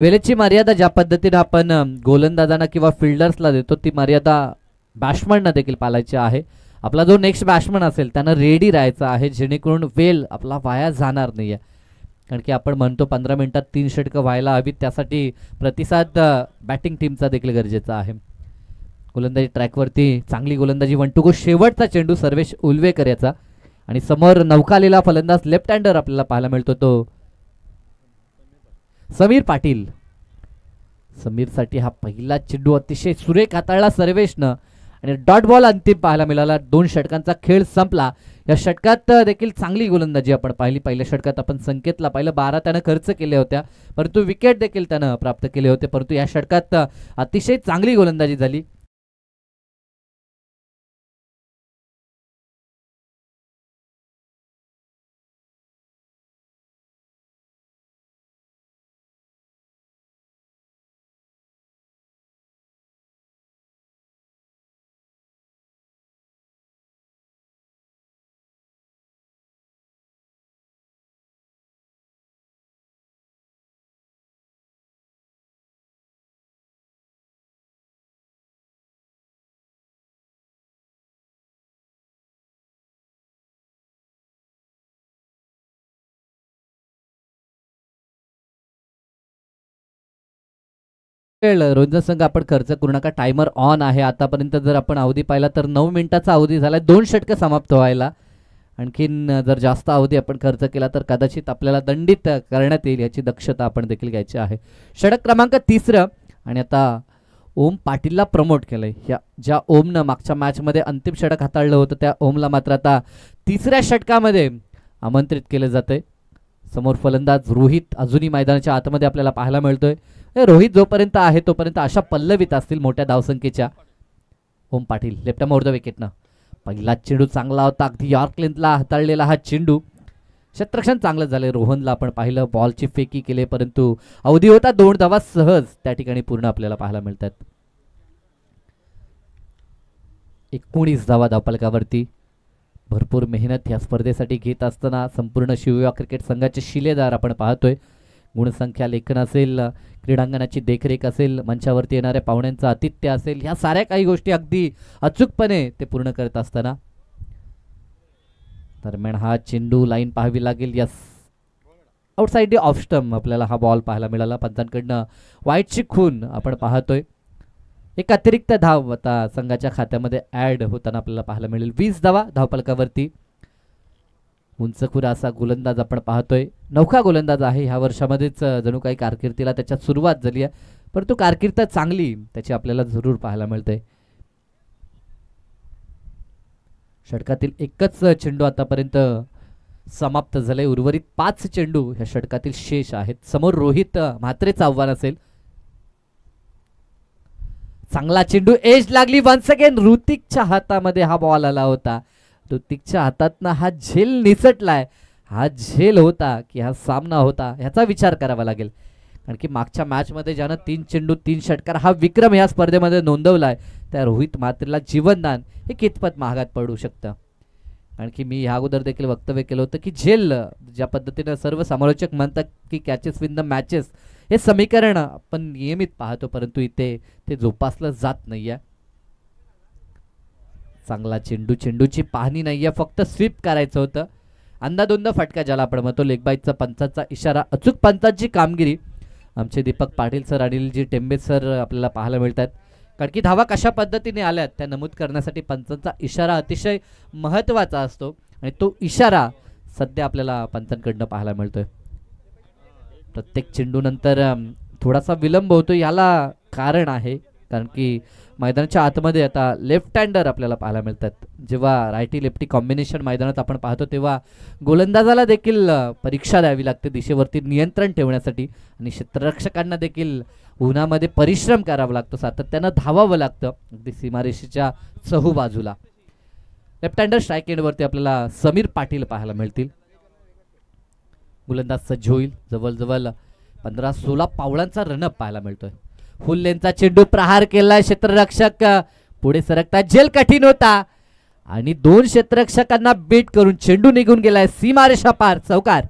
वेळेची मर्यादा ज्या पद्धतीने आपण गोलंदाजांना किंवा फिल्डर्सला देतो ती मर्यादा बॅट्समनना देखील पाळायची आहे. आपला जो नेक्स्ट बॅट्समन असेल त्यानं रेडी राहायचं आहे जेणेकरून वेळ आपला वाया जाणार नाही आहे. कारण की आपण म्हणतो 15 मिनिटात 3 षटकं व्हायला हवीत, त्यासाठी प्रतिसाद बॅटिंग टीमचा देखील गरजेचा आहे. गोलंदाजी ट्रॅकवरती चांगली गोलंदाजी, 1 टू गो, शेवटचा चेंडू सर्वेश उल्वेकर याचा आणि समोर नौकालेला फलंदाज लेफ्ट हँडर आपल्याला पाहायला मिळतो तो समीर पाटील. समीरसाठी हा पहिला चेंडू अतिशय सुरेख हाताळला सर्वेशनं आणि डॉट बॉल अंतिम पाहायला मिळाला. 2 षटकांचा खेळ संपला. या षटकात देखील चांगली गोलंदाजी आपण पाहिली. पहिल्या षटकात आपण संकेतला पाहिलं, 12 त्यानं खर्च केल्या होत्या परंतु विकेट देखील त्यानं प्राप्त केले होते, परंतु या षटकात अतिशय चांगली गोलंदाजी झाली. रोहित संघ आपण खर्च करू नका, टायमर ऑन आहे. आतापर्यंत जर आपण अवधी पाहिला तर 9 मिनिटाचा अवधी झाला, 2 षटकं समाप्त व्हायला. आणखीन जर जास्त अवधी आपण खर्च केला तर कदाचित आपल्याला दंडित करण्यात येईल, याची दक्षता आपण देखील घ्यायची आहे. षटक क्रमांक 3 आणि आता ओम पाटीलला प्रमोट केलंय. ज्या ओमनं मागच्या मॅचमध्ये अंतिम षटक हाताळलं होतं त्या ओमला मात्र आता 3ऱ्या षटकामध्ये आमंत्रित केलं जातंय. समोर फलंदाज रोहित अजूनही मैदानाच्या आतमध्ये आपल्याला पाहायला मिळतोय. रोहित जोपर्यंत आहे तोपर्यंत अशा पल्लवीत असतील मोठ्या धावसंख्येच्या. ओम पाटील लेफ्ट मोर द विकेटनं पहिला चेंडू चांगला होता, अगदी यॉर्क लेंथला हाताळलेला हा चेंडू. क्षेत्ररक्षण चांगलं झालंय. रोहनला आपण पाहिलं, बॉलची फेकी केली परंतु अवधी होता 2 धावा सहज त्या ठिकाणी पूर्ण आपल्याला पाहायला मिळतात. 19 धावा धावफलकावरती. भरपूर मेहनत या स्पर्धेसाठी घेत असताना संपूर्ण शिवयुवा क्रिकेट संघाचे शिलेदार आपण पाहतोय. गुणसंख्या लेखन असेल, क्रीडांगणाची देखरेख असेल, मंचावरती येणाऱ्या पाहुण्यांचं आतिथ्य असेल, ह्या साऱ्या काही गोष्टी अगदी अचूकपणे ते पूर्ण करत असताना दरम्यान हा चेंडू लाईन पाहावी लागेल. यस, आउटसाइड ऑफ स्टंप आपल्याला हा बॉल पाहायला मिळाला. पंचांकडनं वाईटची खून आपण पाहतोय. एक अतिरिक्त धाव आता संघाच्या खात्यामध्ये ऍड होताना आपल्याला पाहायला मिळेल. 20 धावा धावफलकावरती. उंचखुरा असा गोलंदाज आपण पाहतोय. नौका गोलंदाज आहे. ह्या वर्षामध्येच जणू काही कारकिर्दीला त्याच्यात सुरुवात झाली आहे, परंतु कारकीर्द चांगली त्याची आपल्याला जरूर पाहायला मिळते. षटकातील एकच चेंडू आतापर्यंत समाप्त झाले. उर्वरित 5 चेंडू ह्या षटकातील शेष आहेत. समोर रोहित म्हात्रेचं आव्हान असेल. चांगला चेंडू, एज लागली वन्स अगेन. ऋतिकच्या हातामध्ये हा बॉल आला होता. ऋतिकच्या हातातनं हा झेल निसटलाय. हा झेल होता की हा सामना होता ह्याचा विचार करावा लागेल. कारण की मागच्या मॅचमध्ये ज्यानं 3 चेंडू 3 षटकार हा विक्रम या स्पर्धेमध्ये नोंदवलाय त्या रोहित म्हात्रेला जीवनदान हे कितपत महागात पडू शकतं. कारण की मी ह्या अगोदर देखील वक्तव्य केलं होतं की झेल, ज्या पद्धतीनं सर्व समालोचक म्हणतात की कॅचेस विन द मॅचेस, हे समीकरण आपण नियमित पाहतो परंतु इथे ते जोपासलं जात नाहीये. चांगला चेंडू, चेंडूची पाहणी नाहीये, फक्त स्वीप करायचं होतं. अंदाधुंद फटका ज्याला आपण म्हणतो, लेगबाईचा पंचाचा इशारा, अचूक पंचाची कामगिरी. आमचे दीपक पाटील सर, अनिलजी टेंबे सर आपल्याला पाहायला मिळतात. कारण की धावा कशा पद्धतीने आल्यात त्या नमूद करण्यासाठी पंचांचा इशारा अतिशय महत्त्वाचा असतो आणि तो इशारा सध्या आपल्याला पंचांकडनं पाहायला मिळतोय. प्रत्येक चेंडूनंतर थोडासा विलंब होतो. याला कारण आहे कारण की मैदानाच्या आतमध्ये आता लेफ्ट हँडर आपल्याला पाहायला मिळतात. जेव्हा रायटी लेफ्टी कॉम्बिनेशन मैदानात आपण पाहतो तेव्हा गोलंदाजाला देखील परीक्षा द्यावी लागते दिशेवरती नियंत्रण ठेवण्यासाठी आणि क्षेत्ररक्षकांना देखील उन्हामध्ये परिश्रम करावा लागतो, सातत्यानं धावावं लागतं अगदी सीमारेषेच्या चहू बाजूला. लेफ्ट हँडर स्ट्राईक एंडवरती आपल्याला समीर पाटील पाहायला मिळतील. गोलंदाज सज्ज होईल. जवळजवळ 15-16 पावलांचा रनअप पाहायला मिळतोय. फुल लेनचा चेंडू, प्रहार केलाय. क्षेत्ररक्षक पुढे सरकता, झेल कठीण होता आणि 2 क्षेत्ररक्षकांना बीट करून चेंडू निघून गेलाय सीमारेषा पार. चौकार.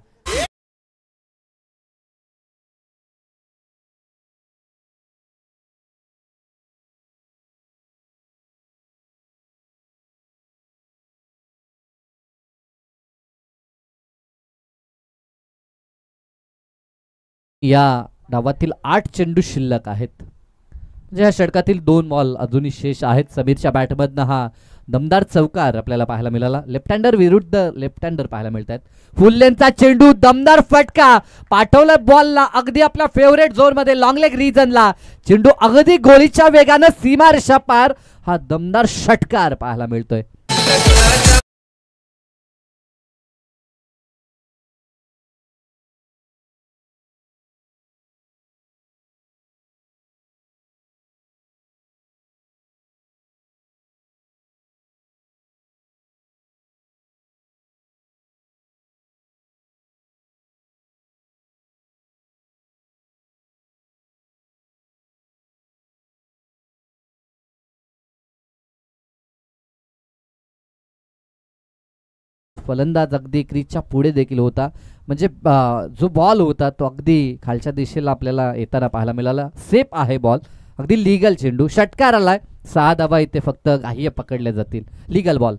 या डावातील 8 चेंडू शिल्लक आहेत. म्हणजे या षटकातील 2 बॉल अजूनही शेष आहेत. समीरच्या बॅटमधनं हा दमदार चौकार आपल्याला पाहायला मिळाला. लेफ्ट हँडर विरुद्ध लेफ्ट हँडर पाहायला मिळत आहेत. फुल लेनचा चेंडू, दमदार फटका पाठवला बॉलला अगदी आपल्या फेवरेट झोन मध्ये लॉंग लेग रिजनला. चेंडू अगदी गोळीच्या वेगानं सीमारेषा पार हा दमदार षटकार पाहायला मिळतोय. फलंदाज अगदी क्रीजच्या पुढे देखील होता. म्हणजे जो बॉल होता तो अगदी खालच्या दिशेला आपल्याला येताना पाहायला मिळाला. सेफ आहे बॉल, अगदी लिगल चेंडू. षटकार आलाय. 6 धावा इथे फक्त ग्राह्य पकडल्या जातील. Legal ball.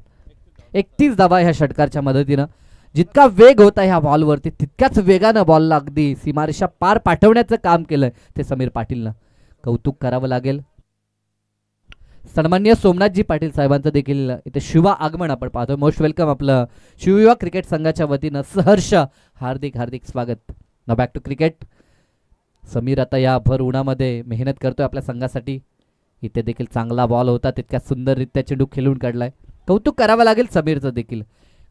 31 धावा ह्या षटकारच्या मदतीनं. जितका वेग होता ह्या बॉलवरती तितक्याच वेगानं बॉलला अगदी सीमारेषा पार पाठवण्याचं काम केलंय ते समीर पाटीलनं. कौतुक करावं लागेल. सन्माननीय सोमनाथजी पाटील साहेबांचं देखील इथे शुभ आगमन आपण पाहतोय. Most welcome. आपलं शिवयुवा क्रिकेट संघाच्या वतीनं सहर्ष हार्दिक हार्दिक स्वागत. ना बॅक टू क्रिकेट. समीर आता या भर उन्हामध्ये मेहनत करतोय आपल्या संघासाठी. इथे देखील चांगला बॉल होता, तितक्या सुंदररित्या चेंडू खेळून काढलाय. कौतुक करावं लागेल समीरचं देखील,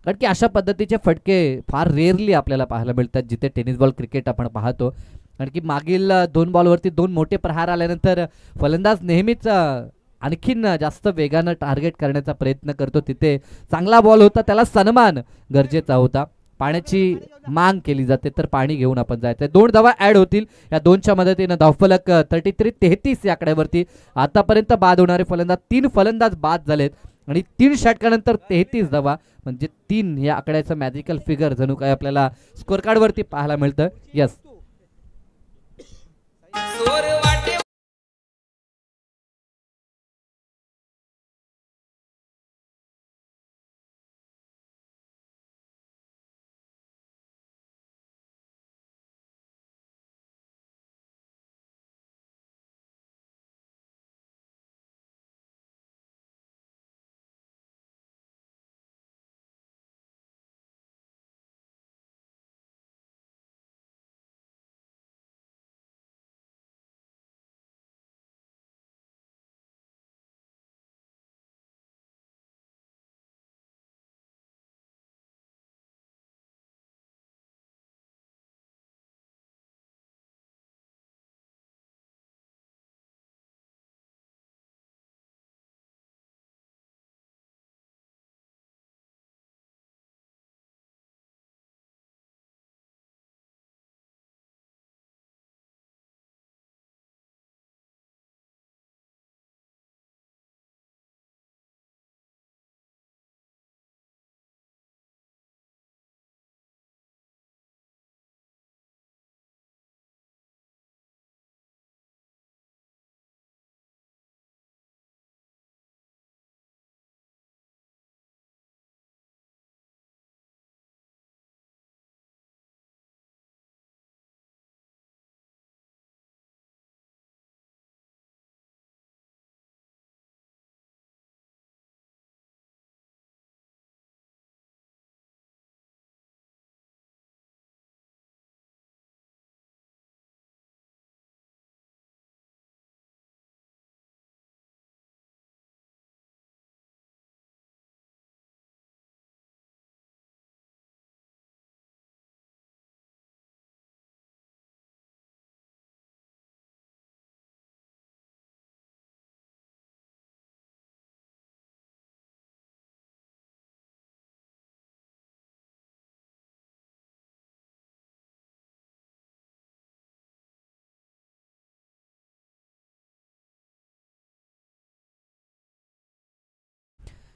कारण की अशा पद्धतीचे फटके फार रेअरली आपल्याला पाहायला मिळतात जिथे टेनिस बॉल क्रिकेट आपण पाहतो. कारण की मागील 2 बॉलवरती 2 मोठे प्रहार आल्यानंतर फलंदाज नेहमीच आणखीन जास्त वेगानं टार्गेट करण्याचा प्रयत्न करतो. तिथे चांगला बॉल होता, त्याला सन्मान गरजेचा होता. पाण्याची मांग केली जाते तर पाणी घेऊन आपण जायचं. 2 धावा ऍड होतील. या 2च्या मदतीनं धावफलक 33 या आकड्यावरती. आतापर्यंत बाद होणारे फलंदाज 3 फलंदाज बाद झालेत आणि 3 षटकानंतर 33 धावा म्हणजे 3 या आकड्याचं मॅजिकल फिगर जणू काय आपल्याला स्कोर कार्ड वरती पाहायला मिळतं. यस,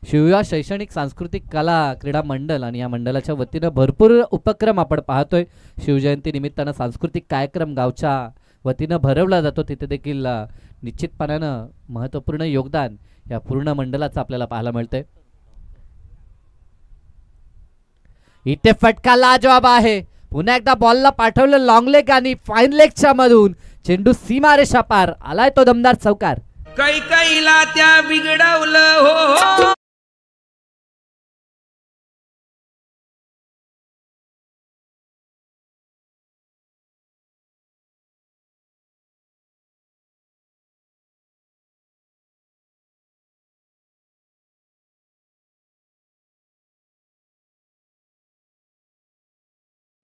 शिवयुवा शैक्षणिक सांस्कृतिक कला क्रीडा मंडळ आणि या मंडळाच्या वतीनं भरपूर उपक्रम आपण पाहतोय. शिवजयंती निमित्तानं सांस्कृतिक कार्यक्रम गावच्या वतीनं भरवला जातो. तिथे देखील निश्चितपणानं महत्त्वपूर्ण योगदान या पूर्ण मंडळाचं आपल्याला पाहायला मिळतंय. इथे फटका लाजवाब आहे. पुन्हा एकदा बॉलला पाठवलं लॉंग लेग आणि फाईन लेगच्या मधून चेंडू सीमारेषा पार आलाय तो दमदार चौकार. कैला त्या बिघडवलं हो.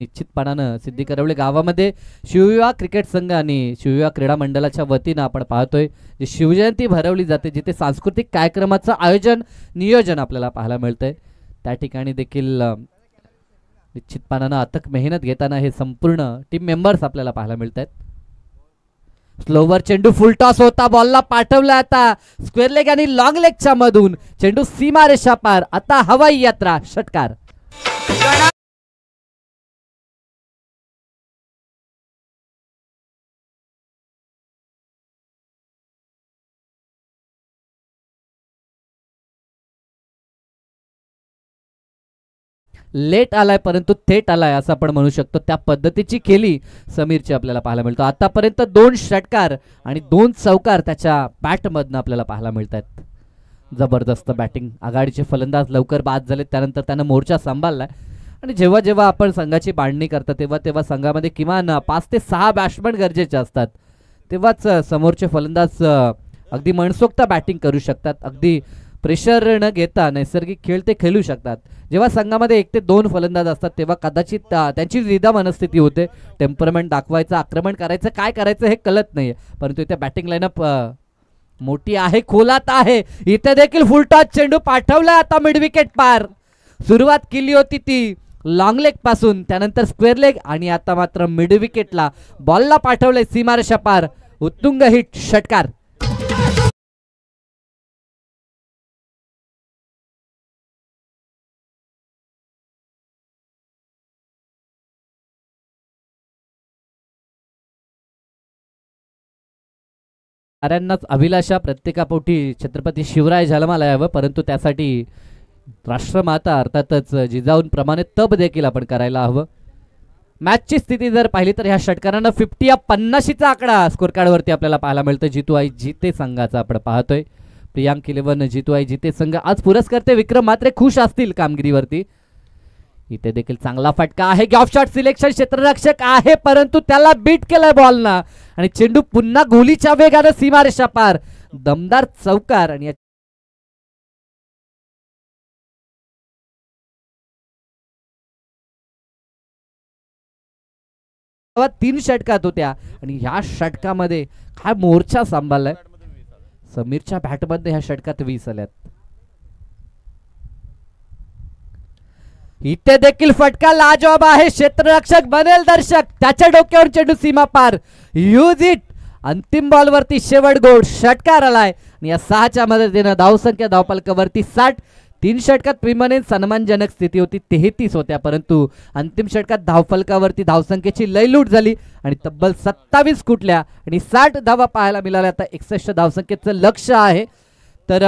निश्चितपणानं सिद्धी करवले गावामध्ये शिवविवाह क्रिकेट संघ आणि शिवविवाह क्रीडा मंडळाच्या वतीनं आपण पाहतोय जी शिवजयंती भरवली जाते, जिथे सांस्कृतिक कार्यक्रमाचं आयोजन नियोजन आपल्याला पाहायला मिळतंय. त्या ठिकाणी देखील निश्चितपणानं अथक मेहनत घेताना हे संपूर्ण टीम मेंबर्स आपल्याला पाहायला मिळत आहेत. स्लोवर चेंडू फुल टॉस होता, बॉलला पाठवला आता स्क्वेअर लेग आणि लॉंग लेगच्या मधून चेंडू सीमारेषा पार. आता हवाई यात्रा षटकार. लेट आलाय परंतु थेट आलाय असं आपण म्हणू शकतो. त्या पद्धतीची खेळी समीरची आपल्याला पाहायला मिळतो. आतापर्यंत 2 षटकार आणि 2 चौकार त्याच्या बॅटमधनं आपल्याला पाहायला मिळत आहेत. जबरदस्त बॅटिंग. आघाडीचे फलंदाज लवकर बाद झाले, त्यानंतर त्यानं मोर्चा सांभाळलाय. आणि जेव्हा जेव्हा आपण संघाची बांधणी करता तेव्हा तेव्हा संघामध्ये किमान 5 ते 6 बॅट्समन गरजेचे असतात, तेव्हाच समोरचे फलंदाज अगदी मनसोक्त बॅटिंग करू शकतात. अगदी प्रेशर न घेता नैसर्गिक खेळ ते खेळू शकतात. जेव्हा संघामध्ये 1 ते 2 फलंदाज असतात तेव्हा कदाचित त्यांची द्विधा मनस्थिती होते. टेम्परमेंट दाखवायचं, आक्रमण करायचं, काय करायचं हे कळत नाही. परंतु इथे बॅटिंग लाईनअप मोठी आहे, खोलात आहे. इथे देखील फुल टॉस चेंडू पाठवला आता मिड विकेट पार. सुरुवात केली होती ती लॉंग लेग पासून, त्यानंतर स्क्वेअर लेग आणि आता मात्र मिड विकेटला बॉलला पाठवलंय सीमारेषा पार. उत्तुंग हिट षटकार. साऱ्यांनाच अभिलाषा प्रत्येकापोटी छत्रपती शिवराय जन्माला यावं, परंतु त्यासाठी राष्ट्रमाता अर्थातच जिजाऊंप्रमाणे तप देखील आपण करायला हवं. मॅचची स्थिती जर पाहिली तर ह्या षटकारांना 50 या 50चा आकडा स्कोर कार्डवरती आपल्याला पाहायला मिळतं. जितू आई जिते संघाचा आपण पाहतोय. प्रियांक 11 जितू आई जिते संघ. आज पुरस्कर्ते विक्रम मात्रे खुश असतील कामगिरीवरती. इथे देखील चांगला फटका आहे. गॉफ शॉट सिलेक्शन क्षेत्ररक्षक आहे, परंतु त्याला बीट केलाय बॉलना आणि चेंडू पुन्हा गोलीच्या वेगाने सीमारेषा पार. दमदार चौकार. आणि 3 षटकात होत्या आणि ह्या षटकामध्ये काय मोर्चा सांभाळलाय. समीरच्या बॅटमध्ये ह्या षटकात 20 आल्यात. इथे देखील फटका लाजवाब आहे. क्षेत्ररक्षक बनेल दर्शक, त्याच्या डोक्यावर चेंडू सीमा पार. Use it. अंतिम बॉलवरती शेवट गोड षटकार आलाय आणि या 6च्या मदतीने धावसंख्या धावफलकावरती 60. 3 षटकात प्रिमनेन सन्मानजनक स्थिती होती, 33 होत्या, परंतु अंतिम षटकात धावफलकावरती धावसंख्येची लयलूट झाली आणि तब्बल 27 कुठल्या आणि 60 धावा पाहायला मिळाल्या. आता 61 धावसंख्येचं लक्ष आहे. तर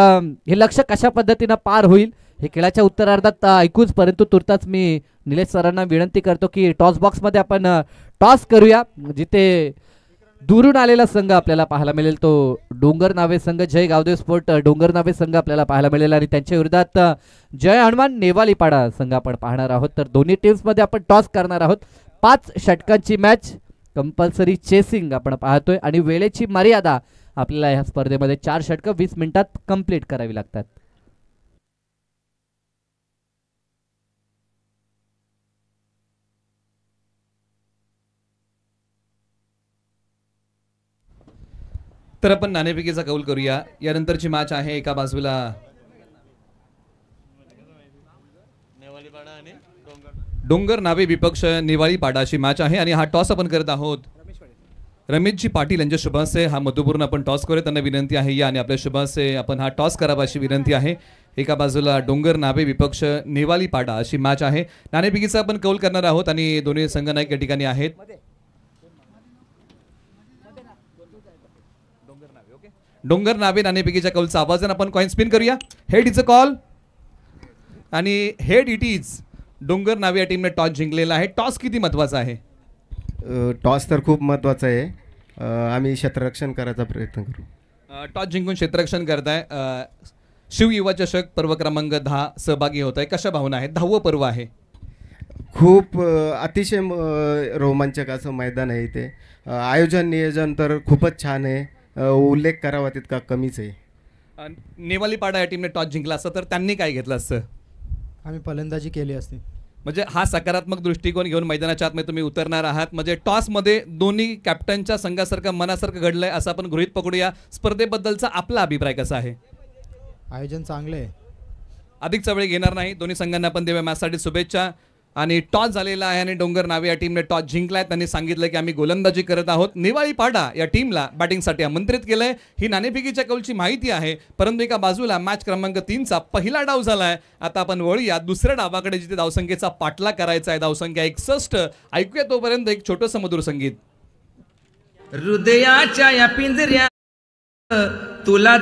हे लक्ष कशा पद्धतीनं पार होईल हे खेळाच्या उत्तरार्धात ऐकूच, परंतु तुर्तास मी निलेश सरांना विनंती करतो की टॉस बॉक्समध्ये आपण टॉस करूया. जिथे दुरून आलेला संघ आपल्याला पाहायला मिळेल तो डोंगर नावे संघ, जय गावदेव स्पोर्ट डोंगर नावे संघ आपल्याला पाहायला मिळेल आणि त्यांच्या विरोधात जय हनुमान नेवालीपाडा संघ आपण पाहणार आहोत. तर दोन्ही टीम्समध्ये आपण टॉस करणार आहोत. 5 षटकांची मॅच, कंपल्सरी चेसिंग आपण पाहतोय आणि वेळेची मर्यादा आपल्याला ह्या स्पर्धेमध्ये 4 षटकं 20 मिनिटात कंप्लीट करावी लागतात. तर आपण नाणेफेकीचा कौल करूया. यानंतरची मॅच आहे एका बाजूला डोंगर नावे विपक्ष नेवाळीपाडा अशी मॅच आहे आणि हा टॉस आपण करत आहोत. रमेशजी पाटील यांच्या शुभ हस्ते हा मधुपूर्ण आपण टॉस करूया. त्यांना विनंती आहे या आणि आपल्या शुभ हस्ते आपण हा टॉस करावा अशी विनंती आहे. एका बाजूला डोंगर नावे विपक्ष नेवाळीपाडा अशी मॅच आहे. नाणेफेकीचा आपण कौल करणार आहोत आणि दोन्ही संघ नायक या ठिकाणी आहेत. डोंगर नावे नाणेफेकीच्या कौलचा आवाज आपण कॉइन स्पिन करूया. हेड इज अ कॉल आणि हेड इट इज. डोंगर नावे या टीमने टॉस जिंकलेला आहे. टॉस किती महत्वाचा आहे? टॉस तर खूप महत्त्वाचं आहे. आम्ही क्षेत्ररक्षण करायचा प्रयत्न करू. टॉस जिंकून क्षेत्ररक्षण करताय. शिव युवा चषक पर्व क्रमांक 10 सहभागी होत आहे. कशा भावना आहेत? 10वं पर्व आहे. खूप अतिशय रोमांचक असं मैदान आहे इथे. आयोजन नियोजन तर खूपच छान आहे. उल्लेख करावा तितका कमीच आहे. नेवालीपाडा या टीमने टॉस जिंकला असतं तर त्यांनी काय घेतलं असतं? आम्ही फलंदाजी केली असती. म्हणजे हा सकारात्मक दृष्टिकोन घेऊन मैदानाच्या आतमध्ये तुम्ही उतरणार आहात. म्हणजे टॉसमध्ये दोन्ही कॅप्टनच्या संघासारखं मनासारखं घडलंय असं आपण गृहीत पकडूया. स्पर्धेबद्दलचा आपला अभिप्राय कसा आहे? आयोजन चांगले आहे. अधिकचा वेळ घेणार नाही. दोन्ही संघांना आपण देऊया मॅचसाठी शुभेच्छा. आणि टॉस झालेला आहे आणि डोंगर नावे या टीमने टॉस जिंकलाय. त्यांनी सांगितलं की आम्ही गोलंदाजी करत आहोत. नेवाळीपाडा या टीमला बॅटिंगसाठी आमंत्रित केलंय. ही नाणेफेकीच्या कौलची माहिती आहे. परंतु एका बाजूला मॅच क्रमांक 3चा पहिला डाव झालाय. आता आपण वळूया दुसऱ्या डावाकडे जिथे धावसंख्येचा पाठलाग करायचा आहे. धावसंख्या 61. ऐकूया तोपर्यंत एक छोटंसं मधुर संगीत. हृदयाच्या या पिंजऱ्या तुला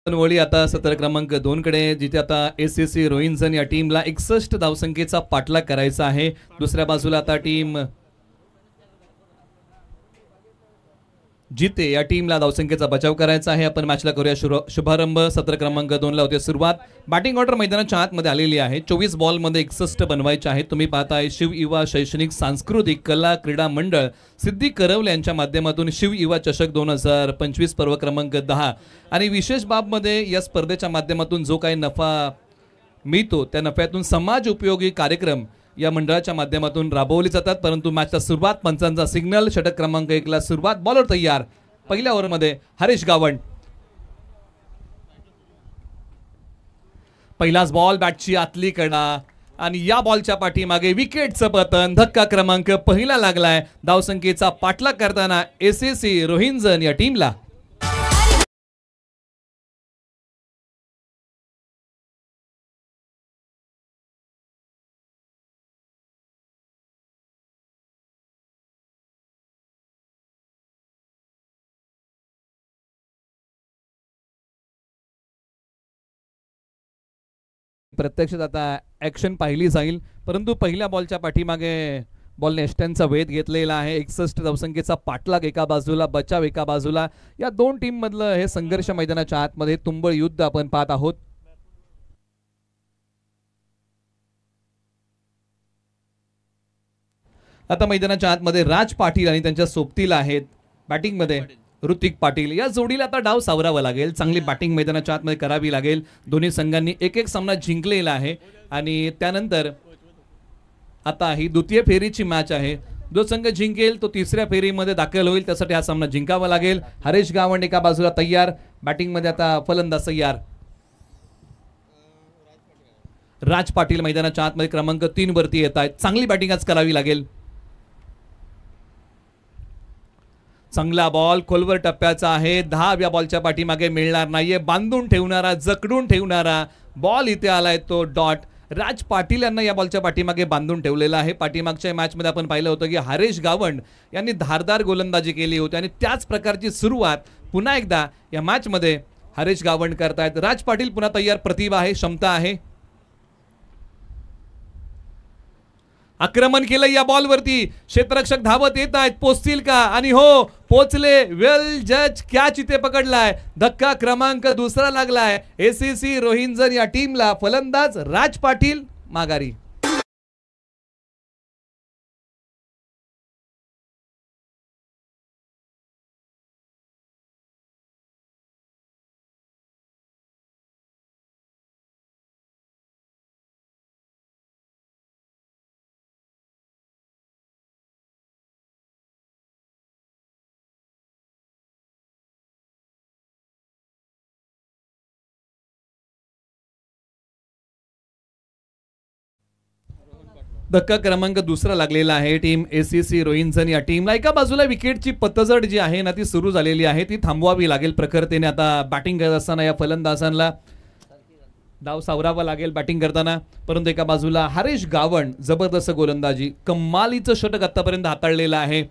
वळी आता सत्र क्रमांक 2 कडे जिथे आता एसएससी रोहिंजन या टीमला 61 धावसंख्येचा पाठलाग करायचा आहे. दुसऱ्या बाजूला आता टीम जिते या टीमला धावसंख्येचा बचाव करायचा आहे. आपण मॅचला करूया शुभारंभ. सत्र क्रमांक 2 ला होते सुरुवात. बॅटिंग ऑर्डर मैदानाच्या आतमध्ये आलेली आहे. 24 बॉलमध्ये 61 बनवायचे आहेत. तुम्ही पाहताय शिव युवा शैक्षणिक सांस्कृतिक कला क्रीडा मंडळ सिद्धी करवले यांच्या माध्यमातून शिव युवा चषक 2025 पर्व क्रमांक 10. आणि विशेष बाबमध्ये या स्पर्धेच्या माध्यमातून जो काही नफा मिळतो त्या नफ्यातून समाज उपयोगी कार्यक्रम या मंडळाच्या माध्यमातून राबवली जातात. परंतु मॅचचा सुरुवात पंचांचा सिग्नल. षटक क्रमांक 1 ला सुरुवात. बॉलर तयार. पहिल्या ओव्हरमध्ये हरीश गावंड. पहिलाच बॉल बॅटची आतली कडा आणि या बॉलच्या पाठीमागे विकेटचं पतन. धक्का क्रमांक पहिला लागलाय. धावसंख्येचा पाठलाग करताना एसएससी रोहिंजन या टीमला प्रत्यक्षात आता ऍक्शन पाहिली जाईल. परंतु पहिल्या बॉलच्या पाठीमागे बॉलने एस्टनचा वेध घेतलेला आहे. 61 धावसंख्येचा पाठलाग एका बाजूला, बचाव एका बाजूला. या दोन टीम मधलं हे संघर्ष मैदानाच्या आतमध्ये तुंबळ युद्ध आपण पाहत आहोत. आता मैदानाच्या आतमध्ये राज पाटील आणि त्यांच्या सोबतीला आहेत बॅटिंग मध्ये ऋतिक पाटील. या जोडीला आता डाव सावरावा लागेल. चांगली बॅटिंग मैदानाच्या आतमध्ये करावी लागेल. दोन्ही संघांनी एक एक सामना जिंकलेला आहे आणि त्यानंतर आता ही द्वितीय फेरीची मॅच आहे. जो संघ जिंकेल तो तिसऱ्या फेरीमध्ये दाखल होईल. त्यासाठी हा सामना जिंकावा लागेल. हरीश गावंड एका बाजूला तयार. बॅटिंग मध्ये आता फलंदाज तयार. राज पाटील मैदानाच्या आतमध्ये क्रमांक 3 वरती येत आहेत. चांगली बॅटिंग आज करावी लागेल. चांगला बॉल खोलवर टप्प्याचा आहे. 10व्या बॉलच्या पाठीमागे मिळणार नाहीये. बांधून ठेवणारा, जकडून ठेवणारा बॉल इथे आलाय तो डॉट. राज पाटील यांना या बॉलच्या पाठीमागे बांधून ठेवलेला आहे. पाठीमागच्या मॅचमध्ये आपण पाहिलं होतं की हरीश गावंड यांनी धारदार गोलंदाजी केली होती आणि त्याच प्रकारची सुरुवात पुन्हा एकदा या मॅचमध्ये हरीश गावंड करतायत. राज पाटील पुन्हा तयार. प्रतिभा आहे, क्षमता आहे. आक्रमण केलं या बॉलवरती. क्षेत्ररक्षक धावत येत आहेत. पोचतील का? आणि हो, पोचले. वेल जज कॅच इथे पकडलाय. धक्का क्रमांक 2 लागलाय. एसएससी रोहिंजन या टीमला. फलंदाज राज पाटील माघारी. धक्का क्रमांक दुसरा लागलेला आहे टीम ACC रोहिंजन या टीमला. एका बाजूला विकेटची पतझड जी आहे ना ती सुरू झालेली आहे, ती थांबवावी लागेल प्रखरतेने. आता बॅटिंग करत असताना या फलंदाजांना धाव सावरावा लागेल बॅटिंग करताना. परंतु एका बाजूला हरीश गावण जबरदस्त गोलंदाजी, कमालीचं षटक आतापर्यंत हाताळलेलं आहे.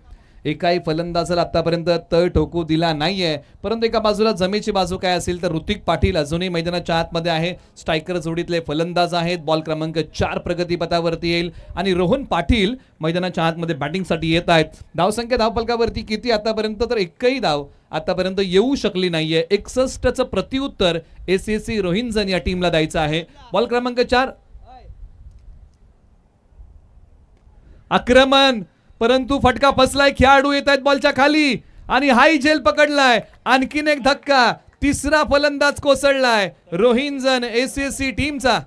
एकाही फलंदाजाला आतापर्यंत तळ ठोकू दिला नाहीये. परंतु एका बाजूला जमेची बाजू काय असेल तर ऋतिक पाटील अजूनही मैदानाच्या आतमध्ये आहे. स्ट्रायकर जोडीतले फलंदाज आहेत. बॉल क्रमांक 4 प्रगतीपथावरती येईल आणि रोहन पाटील मैदानाच्या आतमध्ये बॅटिंगसाठी येत आहेत. धावसंख्या धावफलकावरती किती आतापर्यंत तर एकही धाव आतापर्यंत येऊ शकली नाहीये. 61चं प्रत्युत्तर ACC रोहिंजन या टीमला द्यायचं आहे. बॉल क्रमांक 4 आक्रमण, परंतु फटका फसलाय. खेळाडू येत आहेत बॉलच्या खाली आणि हाय झेल पकडलाय. आणखीन एक धक्का, तिसरा फलंदाज कोसळलाय रोहिंजन ACC टीमचा.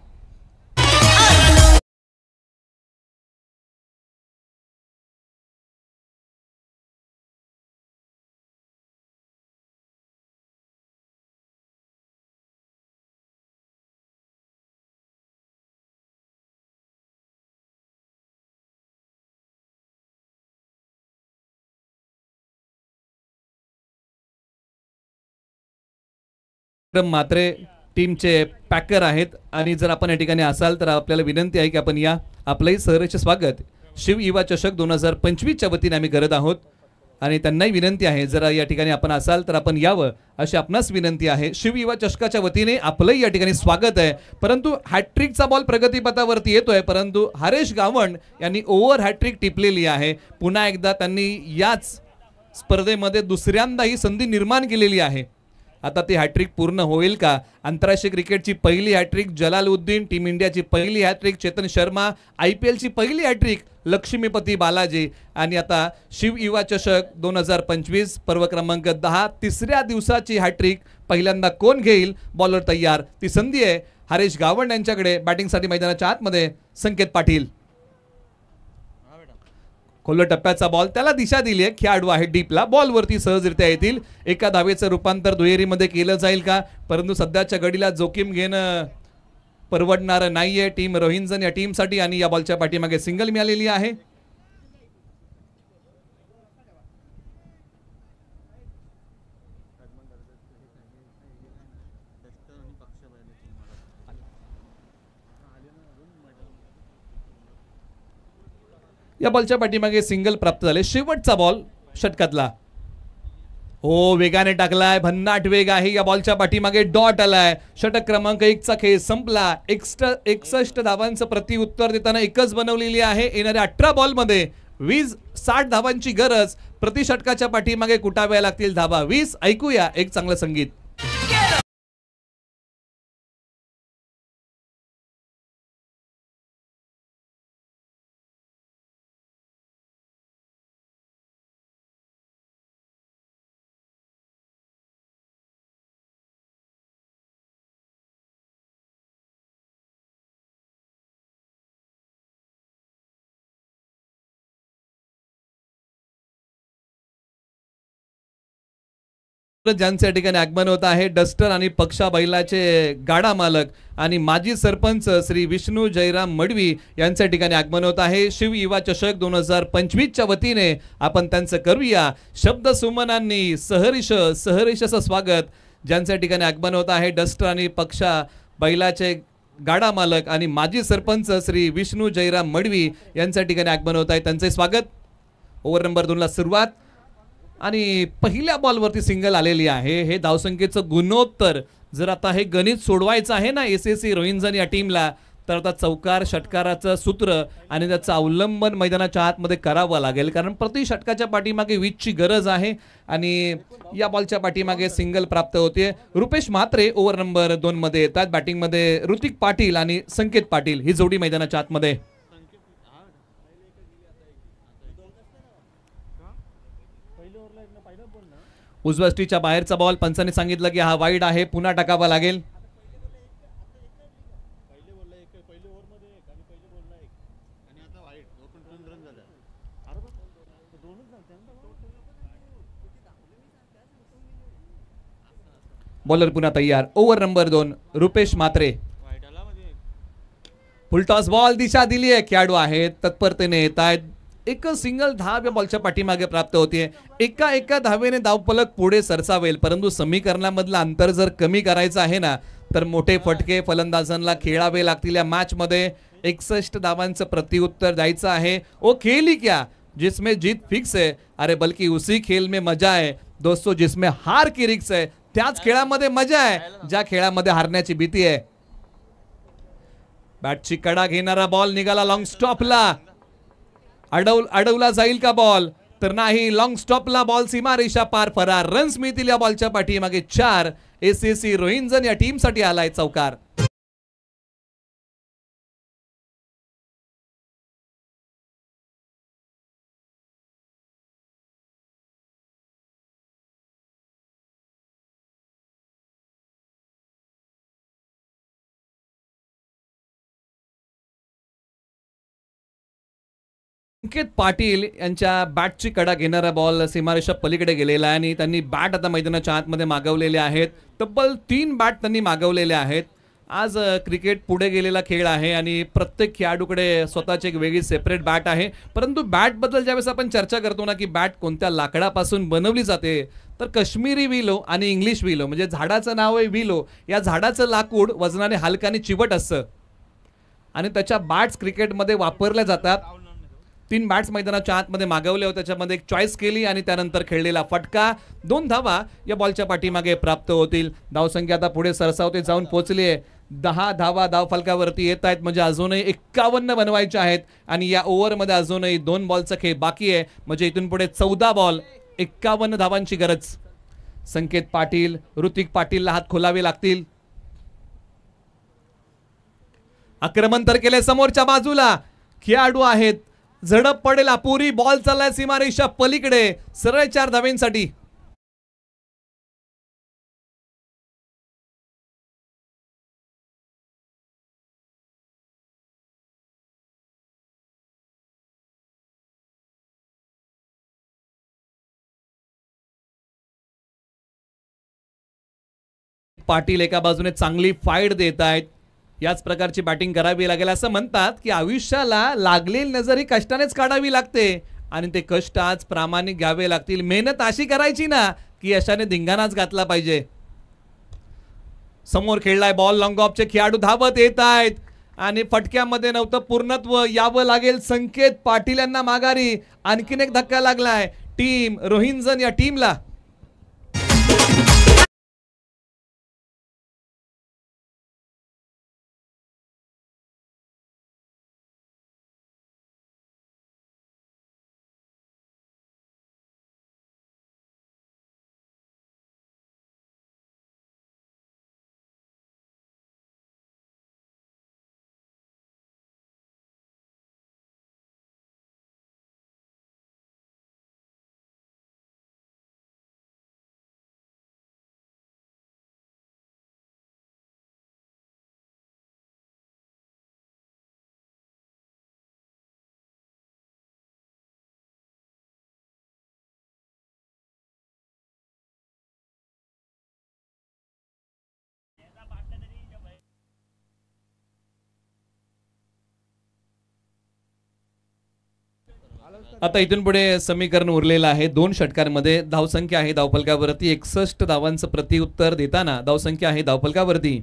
मात्रे टीमचे पॅकर आहेत आणि जर आपण या ठिकाणी असाल तर आपल्याला विनंती आहे की आपण या. आपलंही सहर्ष स्वागत शिव युवा चषक 2025च्या वतीने आम्ही करत आहोत आणि त्यांनाही विनंती आहे जरा या ठिकाणी आपण असाल तर आपण यावं अशी आपणास विनंती आहे. शिव युवा चषकाच्या वतीने आपलंही या ठिकाणी स्वागत आहे. परंतु हॅट्रिकचा बॉल प्रगतीपथावरती येतोय, परंतु हरीश गावण यांनी ओव्हर हॅट्रिक टिपलेली आहे. पुन्हा एकदा त्यांनी याच स्पर्धेमध्ये दुसऱ्यांदा ही संधी निर्माण केलेली आहे. आता ती हॅट्रिक पूर्ण होईल का? आंतरराष्ट्रीय क्रिकेटची पहिली हॅट्रिक जलालुद्दीन, टीम इंडियाची पहिली हॅट्रिक चेतन शर्मा, IPLची पहिली हॅट्रिक लक्ष्मीपती बालाजी आणि आता शिव युवा चषक 2025 पर्व क्रमांक 10 तिसऱ्या दिवसाची हॅट्रिक पहिल्यांदा कोण घेईल? बॉलर तयार, ती संधी आहे हरीश गावण यांच्याकडे. बॅटिंगसाठी मैदानाच्या आतमध्ये संकेत पाटील. खोल टप्प्याचा बॉल, त्याला दिशा दिली आहे. खेळाडू आहे डीपला, बॉलवरती सहजरित्या येतील. एका धावेचं रूपांतर दुहेरीमध्ये केलं जाईल का? परंतु सध्याच्या घडीला जोखीम घेणं परवडणारं नाहीये टीम रोहिंजन या टीमसाठी आणि या बॉलच्या पाठीमागे सिंगल मिळालेली आहे. या बॉलच्या पाठीमागे सिंगल प्राप्त झाले. शेवटचा बॉल षटकातला. हो, वेगाने टाकलाय, भन्नाट वेग आहे या बॉलच्या पाठीमागे. डॉट आलाय. षटक क्रमांक 1चा खेळ संपला. 61 धावांचं प्रत्युत्तर देताना एकच बनवलेली आहे. येणाऱ्या 18 बॉलमध्ये 60 धावांची गरज. प्रति षटकाच्या पाठीमागे कुटाव्या लागतील धावा 20. ऐकूया एक चांगलं संगीत. ज्यांच्या ठिकाणी आगमन होत आहे डस्टर आणि पक्षा बैलाचे गाडा मालक आणि माजी सरपंच श्री विष्णू जयराम मडवी यांच्या ठिकाणी आगमन होत आहे. शिव युवा चषक 2025च्या वतीने आपण त्यांचं करूया शब्द सुमनांनी सहर्ष स्वागत. ज्यांच्या ठिकाणी आगमन होत आहे डस्टर आणि पक्षा बैलाचे गाडा मालक आणि माजी सरपंच श्री विष्णू जयराम मडवी यांच्या ठिकाणी आगमन होत आहे, त्यांचे स्वागत. ओव्हर नंबर 2ला सुरुवात आणि पहिल्या बॉलवरती सिंगल आलेली आहे. हे धावसंख्येचं गुणोत्तर जर आता हे गणित सोडवायचं आहे ना ACC रोहिंजन या टीमला तर आता चौकार षटकाराचं सूत्र आणि त्याचं अवलंबन मैदानाच्या आतमध्ये करावं लागेल, कारण प्रति षटकाच्या पाठीमागे 20ची गरज आहे आणि या बॉलच्या पाठीमागे सिंगल प्राप्त होते. रुपेश म्हात्रे ओव्हर नंबर 2 मध्ये येतात. बॅटिंगमध्ये ऋतिक पाटील आणि संकेत पाटील ही जोडी मैदानाच्या आतमध्ये. उजव्या स्टीच्या बाहेरचा बॉल. पंचाने सांगितलं की हा वाईड आहे, पुन्हा टाकावा लागेल. बॉलर पुन्हा तयार. Over number 2 Rupesh Mhatre. Full toss ball दिशा दिली आहे, खेळाडू आहेत तत्परतेने येत आहेत. एकच सिंगल धाव या बॉलच्या पाठीमागे प्राप्त होतीये. एका धावेने धावफलक पुढे सरसावेल, परंतु समीकरणामधलं अंतर जर कमी करायचं आहे ना तर मोठे फटके फलंदाजांना खेळावे लागतील. या मॅच मध्ये 61 धावांचं प्रत्युत्तर द्यायचं आहे. ओ खेल ही क्या जिसमें जीत फिक्स है, अरे बल्कि उसी खेल में मजा है दोस्तों जिसमें हार की रिक्स है. त्याच खेळामध्ये मजा आहे ज्या खेळामध्ये हारण्याची भीती आहे. बॅटची कडा घेणारा बॉल निघाला लॉंग स्टॉपला. अडवला जाईल का बॉल, तर नाही. लॉंग स्टॉपला बॉल सीमारेषा पार फरार. रन्स मिळतील या बॉलच्या पाठीमागे 4. एसीसी रोहिंजन या टीमसाठी आलाय चौकार. संकेत पाटील यांच्या बॅटची कडा घेणारा बॉल सीमारेषा पलीकडे गेलेला आहे आणि त्यांनी बॅट आता मैदानाच्या आतमध्ये मागवलेले आहेत. तब्बल 3 बॅट त्यांनी मागवलेले आहेत. आज क्रिकेट पुढे गेलेला खेळ आहे आणि प्रत्येक खेळाडूकडे स्वतःची एक वेगळी सेपरेट बॅट आहे. परंतु बॅटबद्दल ज्यावेळेस आपण चर्चा करतो ना की बॅट कोणत्या लाकडापासून बनवली जाते, तर काश्मीरी विलो आणि इंग्लिश विलो म्हणजे झाडाचं नाव आहे विलो. या झाडाचं लाकूड वजनाने हलकं आणि चिवट असतं आणि त्याच्या बॅट्स क्रिकेटमध्ये वापरल्या जातात. 3 बॅट्स मैदानाच्या आतमध्ये मागवले होते, त्याच्यामध्ये एक चॉईस केली आणि त्यानंतर खेळलेला फटका. 2 धावा या बॉलच्या पाठीमागे प्राप्त होतील. धावसंख्या आता पुढे सरसावते जाऊन पोहोचली आहे. 10 धावा धाव फलकावरती येत आहेत, म्हणजे अजूनही 51 बनवायचे आहेत आणि या ओव्हरमध्ये अजूनही 2 बॉलचा खेळ बाकी आहे. म्हणजे इथून पुढे 14 बॉल 51 धावांची गरज. संकेत पाटील ऋतिक पाटीलला हात खोलावे लागतील. आक्रमण तर केले समोरच्या बाजूला, खेळाडू आहेत. झडप पडेल अपुरी. बॉल चाललाय सीमारेषा पलीकडे सरळ 4 धावेंसाठी. पाटील एका बाजूने चांगली फाईट देत आहेत. याच प्रकारची बॅटिंग करावी लागेल. असं म्हणतात की आयुष्याला लागलेली नजर ही कष्टानेच काढावी लागते आणि ते कष्ट आज प्रामाणिक घ्यावे लागतील. मेहनत अशी करायची ना की यशाने धिंगाणाच घातला पाहिजे. समोर खेळलाय बॉल. लॉंग ऑफचे खेळाडू धावत येत आहेत आणि फटक्यामध्ये नव्हतं पूर्णत्व. यावं लागेल संकेत पाटील यांना माघारी. आणखीन एक धक्का लागलाय टीम रोहिंजन या टीमला. आता इथून पुढे समीकरण उरलेलं आहे. 2 षटकांमध्ये धावसंख्या आहे धावफलकावरती 61 धावांचं प्रत्युत्तर देताना धावसंख्या आहे धावफलकावरती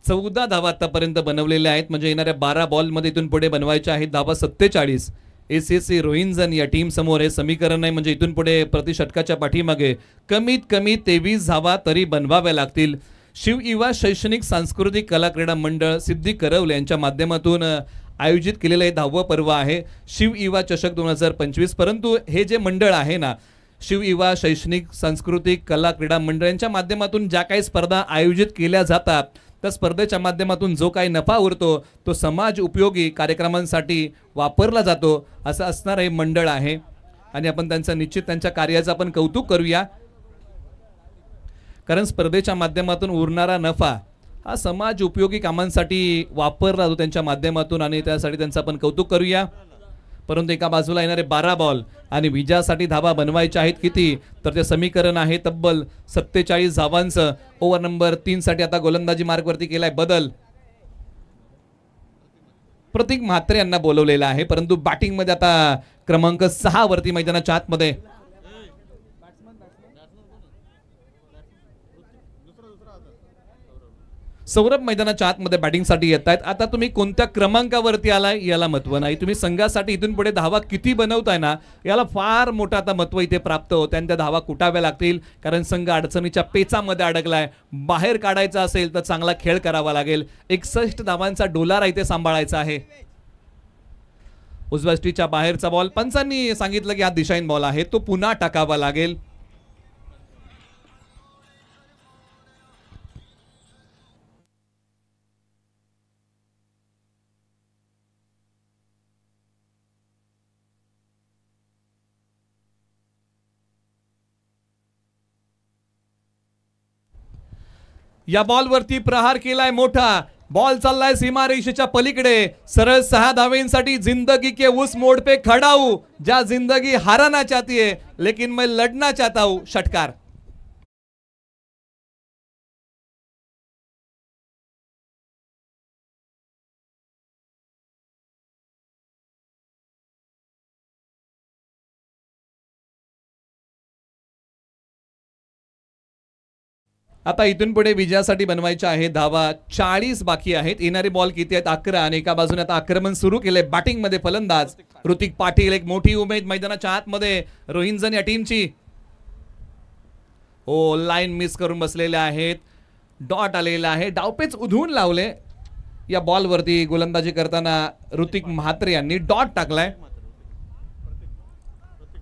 14 धावा आतापर्यंत बनवलेल्या आहेत. म्हणजे येणाऱ्या 12 बॉलमध्ये इथून पुढे बनवायच्या आहेत धावा 47. एसीसी रोहिंजन या टीम समोर हे समीकरण नाही. म्हणजे इथून पुढे प्रति षटकाच्या पाठीमागे कमीत कमी 23 धावा तरी बनवाव्या लागतील. शिव युवा शैक्षणिक सांस्कृतिक कला क्रीडा मंडळ सिद्धी करवले यांच्या माध्यमातून आयोजित केलेलं हे 10वं पर्व आहे शिव युवा चषक 2025. परंतु हे जे मंडळ आहे ना शिव युवा शैक्षणिक सांस्कृतिक कला क्रीडा मंडळ यांच्या माध्यमातून ज्या काही स्पर्धा आयोजित केल्या जातात त्या स्पर्धेच्या माध्यमातून जो काही नफा उरतो तो समाज उपयोगी कार्यक्रमांसाठी वापरला जातो असं असणारं हे मंडळ आहे. आणि आपण त्यांचं निश्चित त्यांच्या कार्याचं आपण कौतुक करूया, कारण स्पर्धेच्या माध्यमातून उरणारा नफा हा समाज उपयोगी कामांसाठी वापरला जातो त्यांच्या माध्यमातून आणि त्यासाठी त्यांचं आपण कौतुक करूया. परंतु एका बाजूला येणारे 12 बॉल आणि विजयासाठी धावा बनवायच्या आहेत किती, तर ते समीकरण आहे तब्बल 47 धावांचं. ओव्हर नंबर 3 साठी आता गोलंदाजी मार्गवरती केलाय बदल. प्रतीक म्हात्रे यांना बोलवलेलं आहे, परंतु बॅटिंग मध्ये आता क्रमांक 6 वरती मैदानाच्या आतमध्ये सौरभ मैदानाच्या आतमध्ये बॅटिंगसाठी येत आहेत. आता तुम्ही कोणत्या क्रमांकावरती आलाय याला महत्व नाही, तुम्ही संघासाठी इथून पुढे धावा किती बनवताय ना याला फार मोठं आता महत्व इथे प्राप्त होतं. आणि त्या धावा कुटाव्या लागतील, कारण संघ अडचणीच्या पेचामध्ये अडकलाय. बाहेर काढायचा असेल तर चांगला खेळ करावा लागेल. 61 धावांचा डोलारा इथे सांभाळायचा आहे. उजव्या स्टीच्या बाहेरचा बॉल, पंचांनी सांगितलं की हा दिशाहीन बॉल आहे, तो पुन्हा टाकावा लागेल. या बॉलवरती प्रहार केलाय मोठा. बॉल चाललाय सीमारेषेच्या पलीकडे. सरळ 6 धावेंसाठी जिंदगी के उस मोड पे खड़ा हूं ज्या जिंदगी हारना चाहती है लेकिन मैं लड़ना चाहता हूं. षटकार. आता इथून पुढे विजयासाठी बनवायच्या आहे धावा. 40 बाकी आहेत. येणारे बॉल किती आहेत? 11. आणि एका बाजूने आता आक्रमण सुरू केले. बॅटिंग मध्ये फलंदाज ऋतिक पाटील. एक मोठी उमेद मैदानाच्या आतमध्ये रोहिंजन या टीमची. हो, लाईन मिस करून बसलेले आहेत. डॉट आलेला आहे. डावपेच उधळून लावले. या बॉलवरती गोलंदाजी करताना ऋतिक म्हात्रे यांनी डॉट टाकलाय.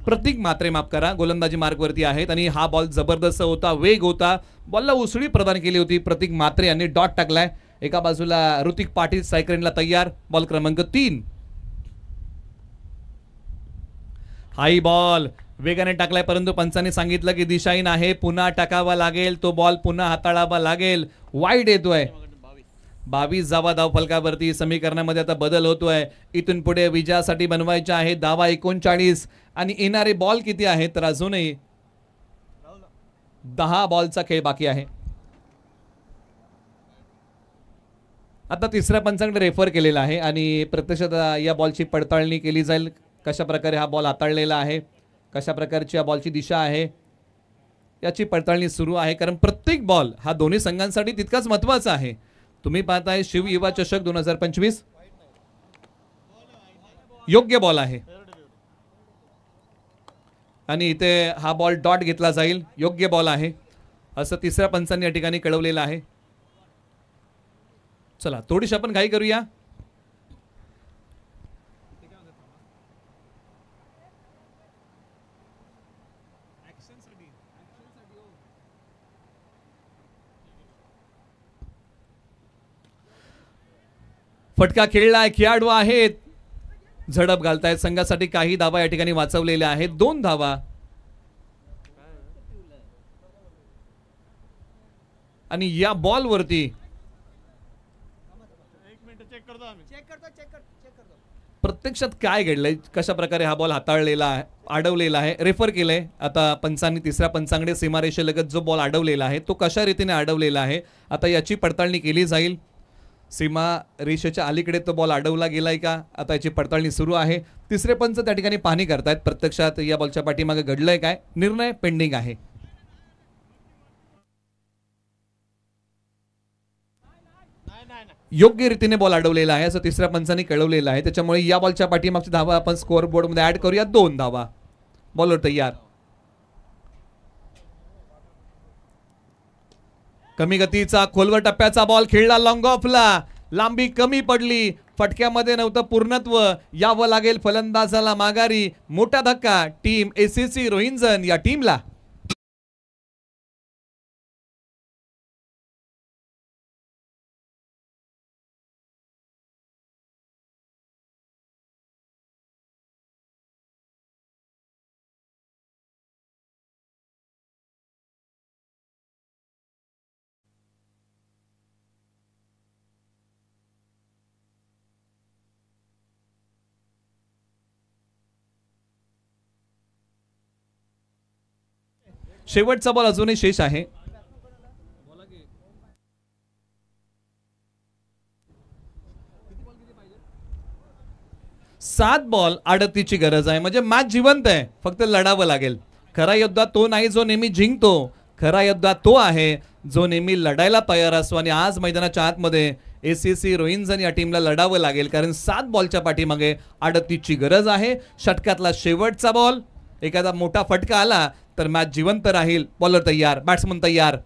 प्रतीक म्हात्रे माफ करा, गोलंदाजी मार्गवरती आहेत. आणि हा बॉल जबरदस्त होता, वेग होता. बॉलला उसळी प्रदान केली होती. प्रतीक म्हात्रे यांनी डॉट टाकलाय. एका बाजूला ऋतिक पाटील सायकलला तयार. बॉल क्रमांक 3. हाई बॉल वेगाने टाकलाय, परंतु पंचांनी सांगितलं की दिशाहीन आहे, पुन्हा टाकावा लागेल. तो बॉल पुन्हा हाताळावा लागेल. वाईड येतोय. 22 धावा धावफलकावरती. समीकरणामध्ये आता बदल होतोय. इथून पुढे विजयासाठी बनवायच्या आहे धावा 39. आणि येणारे बॉल किती आहेत? तर अजूनही 10 बॉलचा खेळ बाकी आहे. आता तिसऱ्या पंचांकडे रेफर केलेला आहे आणि प्रत्यक्षात या बॉलची पडताळणी केली जाईल. कशा प्रकारे हा बॉल हाताळलेला आहे, कशा प्रकारची या बॉलची दिशा आहे याची पडताळणी सुरू आहे. कारण प्रत्येक बॉल हा दोन्ही संघांसाठी तितकाच महत्वाचा आहे. तुम्ही पाहताय शिव युवा चषक 2025. योग्य बॉल आहे आणि इथे हा बॉल डॉट घेतला जाईल. योग्य बॉल आहे असं तिसऱ्या पंचांनी या ठिकाणी कळवलेलं आहे. चला थोडीशी आपण घाई करूया. फटका खेळलाय, खेळाडू आहेत, झडप घालतायत. संघासाठी काही धावा या ठिकाणी वाचवलेल्या आहेत. 2 धावा. आणि या बॉलवरती प्रत्यक्षात काय घडलंय, कशा प्रकारे हा बॉल हाताळलेला आहे, अडवलेला आहे, रेफर केलंय. आता पंचांनी तिसऱ्या पंचांकडे सीमारेषेलगत जो बॉल अडवलेला आहे तो कशा रीतीने अडवलेला आहे आता याची पडताळणी केली जाईल. सीमा रेषेच्या अलीकडे तो बॉल अडवला गेलाय का, आता याची पडताळणी सुरू आहे. तिसरे पंच त्या ठिकाणी पाहणी करतायत. प्रत्यक्षात या बॉलच्या पाठीमागे घडलंय काय, निर्णय पेंडिंग आहे. योग्य रीतीने बॉल अडवलेला आहे असं तिसऱ्या पंचांनी कळवलेलं आहे. त्याच्यामुळे या बॉलच्या पाठीमागची धावा आपण स्कोअर बोर्ड मध्ये ऍड करूया. 2 धावा. बॉलर तयार. कमी गतीचा खोलवर टप्प्याचा बॉल खेळला लॉंग ऑफला. लांबी कमी पडली. फटक्यामध्ये नव्हतं पूर्णत्व. यावं लागेल फलंदाजाला माघारी. मोठा धक्का टीम एसीसी रोहिंजन या टीमला. शेवटचा बॉल अजूनही शेष आहे. सात बॉल 38ची गरज आहे. म्हणजे मॅच जिवंत आहे, फक्त लढावं लागेल. खरा योद्धा तो नाही जो नेहमी जिंकतो, खरा योद्धा तो आहे जो नेहमी लढायला तयार असतो. आणि आज मैदानाच्या आतमध्ये एसीसी रोहिंजन या टीमला लढावं लागेल, कारण 7 बॉलच्या पाठीमागे 38ची गरज आहे. षटकातला शेवटचा बॉल, एखादा मोठा फटका आला तर मॅच जिवंत राहील. बॉलर तयार, बॅट्समन तयार.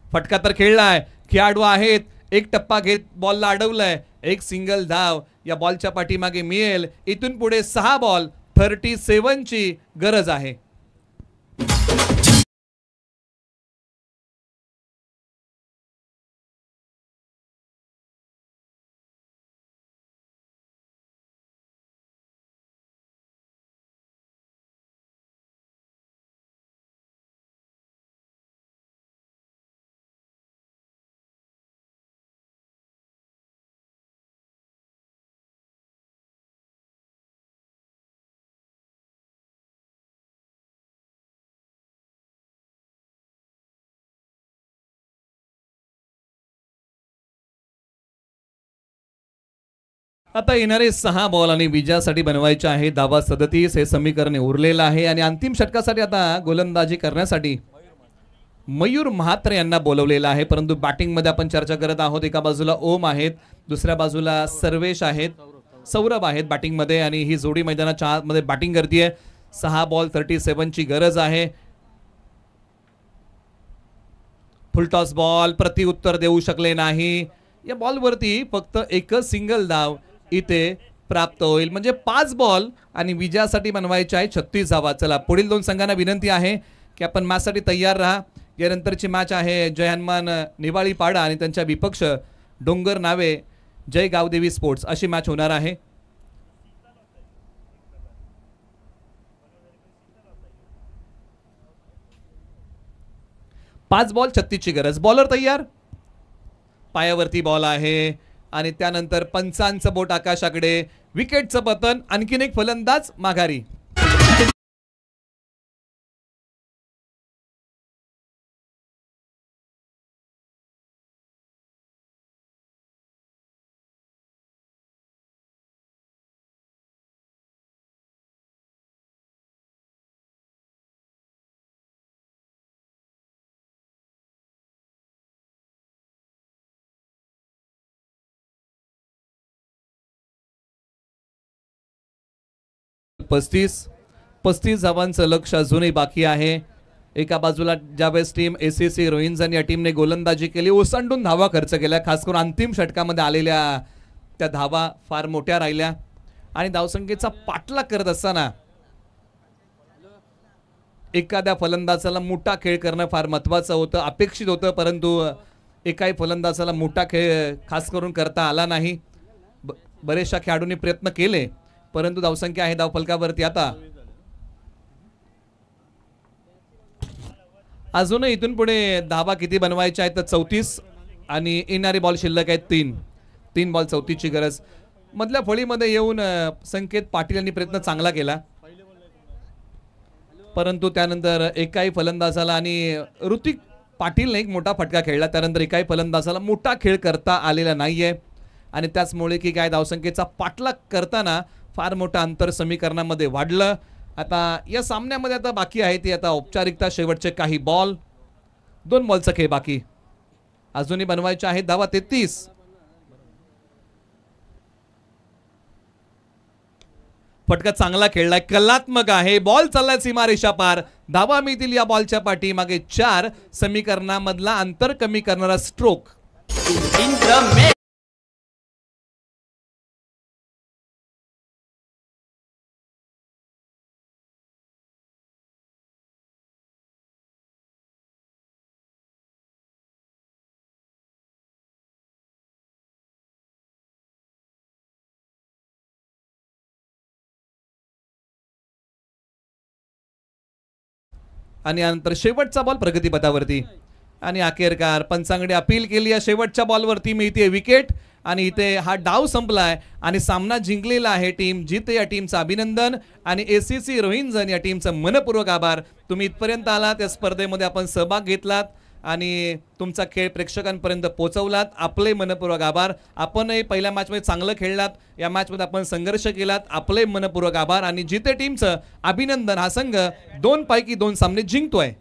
फटका तर खेळलाय, खेळाडू आहेत. एक टप्पा घेत बॉलला अडवलंय. एक सिंगल धाव या बॉलच्या पाठीमागे मिळेल. इथून पुढे 6 बॉल 37ची गरज आहे. आता येणारे 6 बॉल आणि विजयासाठी बनवायचे आहे धावा 37 हे समीकरण उरलेलं आहे. आणि अंतिम षटकासाठी आता गोलंदाजी करण्यासाठी मयूर म्हात्रे यांना बोलवलेलं आहे. परंतु बॅटिंगमध्ये आपण चर्चा करत आहोत. एका बाजूला ओम आहेत, दुसऱ्या बाजूला सर्वेश आहेत, सौरभ आहेत बॅटिंगमध्ये. आणि ही जोडी मैदानाच्या आतमध्ये बॅटिंग करते. 6 बॉल 37ची गरज आहे. फुलटॉस बॉल, प्रतिउत्तर देऊ शकले नाही. या बॉलवरती फक्त एकच सिंगल धाव इथे प्राप्त होईल. म्हणजे 5 बॉल आणि विजयासाठी बनवायचे आहे 36 धावा. चला, पुढील 2 संघांना विनंती आहे की आपण मॅचसाठी तयार राहा. यानंतरची मॅच आहे जय हनुमान निवाळी पाडा आणि त्यांच्या विपक्ष डोंगर नावे जय गावदेवी स्पोर्ट्स अशी मॅच होणार आहे. पाच बॉल 36ची गरज. बॉलर तयार, पायावरती बॉल आहे. आणि त्यानंतर पंचांचं बोट आकाशाकडे, विकेटचं पतन, आणखीन एक फलंदाज माघारी. पस्तीस धावांचं लक्ष अजूनही बाकी आहे. एका बाजूला ज्यावेळेस टीम एसीसी रोहिंजन या टीमने गोलंदाजी केली, ओसंडून धावा खर्च केल्या. खास करून अंतिम षटकामध्ये आलेल्या त्या धावा फार मोठ्या राहिल्या. आणि धावसंख्येचा पाठलाग करत असताना एखाद्या फलंदाजाला मोठा खेळ करणं फार महत्त्वाचं होतं, अपेक्षित होतं. परंतु एकाही फलंदाजाला मोठा खेळ खास करून करता आला नाही. बरेचशा खेळाडूंनी प्रयत्न केले, परंतु धावसंख्या आहे धावफलकावरती. आता अजूनही इथून पुढे धावा किती बनवायच्या आहेत तर 34. आणि येणारी बॉल शिल्लक आहेत 3 बॉल 34ची गरज. मधल्या फळीमध्ये येऊन संकेत पाटील यांनी प्रयत्न चांगला केला, परंतु त्यानंतर एकाही फलंदाजाला आणि ऋतिक पाटीलने एक मोठा फटका खेळला. त्यानंतर एकाही फलंदाजाला मोठा खेळ करता आलेला नाहीये. आणि त्याचमुळे की काय धावसंख्येचा पाठलाग करताना फार मोठा अंतर समीकरणामध्ये वाढलं. आता या सामन्यामध्ये आता बाकी आहे ती आता औपचारिकता, शेवटचे काही बॉल. 2 बॉलचा खेळ बाकी, अजूनही बनवायचे आहेत धावा 33. फटका चांगला खेळलाय, कलात्मक आहे. बॉल चाललाय सीमारेषा पार. धावा मिळतील या बॉलच्या पाठी मागे 4. समीकरणामधला अंतर कमी करणारा स्ट्रोक. आणि नंतर शेवटचा बॉल प्रगतीपथावरती. आणि अखेरकार पंचांकडे अपील केली आहे. शेवटच्या बॉलवरती मिळते विकेट आणि इथे हा डाव संपलाय आणि सामना जिंकलेला आहे टीम जिथे. या टीमचं अभिनंदन आणि ACC रोहिंजन या टीमचं मनपूर्वक आभार. तुम्ही इथपर्यंत आलात, या स्पर्धेमध्ये आपण सहभाग घेतलात आणि तुमचा खेळ प्रेक्षकांपर्यंत पोहोचवलात. आपले मनपूर्वक आभार. आपणही पहिल्या मॅचमध्ये चांगलं खेळलात, या मॅचमध्ये आपण संघर्ष केलात, आपले मनपूर्वक आभार. आणि जिथे टीमचं अभिनंदन. हा संघ 2 पैकी 2 सामने जिंकतोय.